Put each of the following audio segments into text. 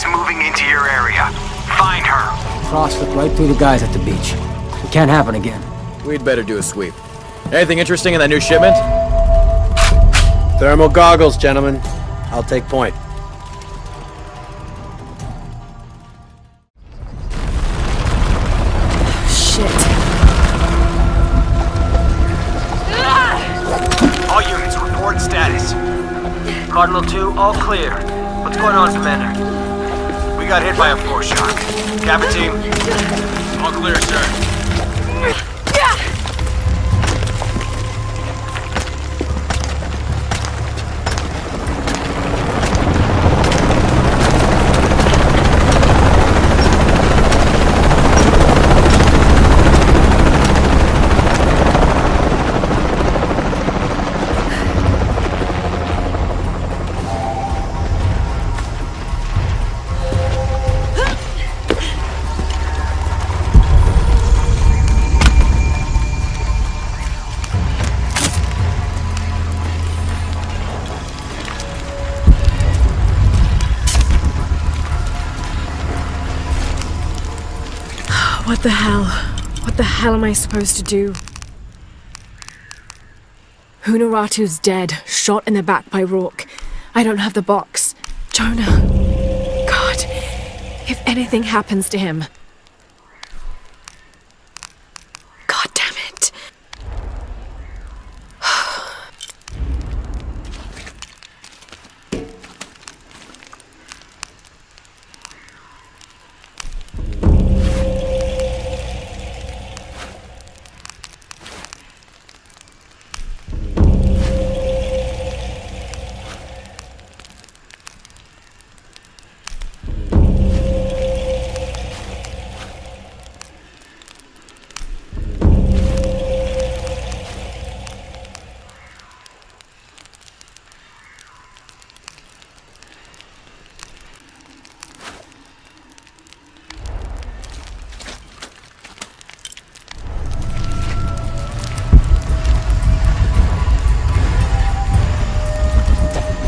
is moving into your area. Find her. Frost slipped right through the guys at the beach. It can't happen again. We'd better do a sweep. Anything interesting in that new shipment? Thermal goggles, gentlemen. I'll take point. Shit. All units, report status. Cardinal 2, all clear. What's going on, Commander? We got hit by a foreshock. Cabin team? All clear, sir. What the hell? What the hell am I supposed to do? Hunaratu's dead, shot in the back by Rourke. I don't have the box. Jonah. God. If anything happens to him. God damn it.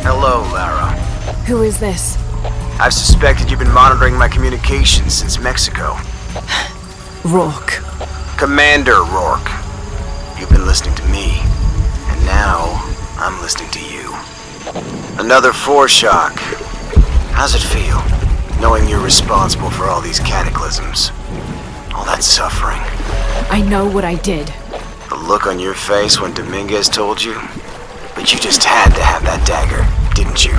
Hello, Laara. Who is this? I've suspected you've been monitoring my communications since Mexico. Rourke. Commander Rourke. You've been listening to me, and now I'm listening to you. Another foreshock. How's it feel, knowing you're responsible for all these cataclysms? All that suffering. I know what I did. The look on your face when Dominguez told you? But you just had to have that dagger, didn't you?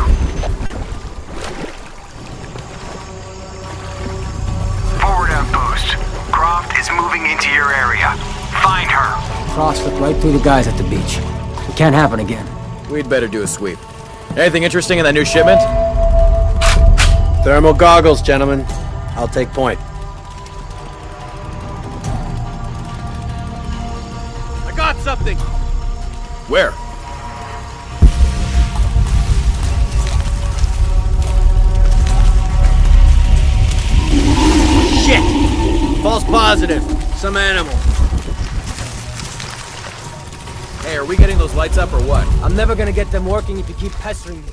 Forward outpost. Croft is moving into your area. Find her. Frost slipped right through the guys at the beach. It can't happen again. We'd better do a sweep. Anything interesting in that new shipment? Thermal goggles, gentlemen. I'll take point. I got something! Where? Shit! False positive. Some animal. Hey, are we getting those lights up or what? I'm never gonna get them working if you keep pestering me.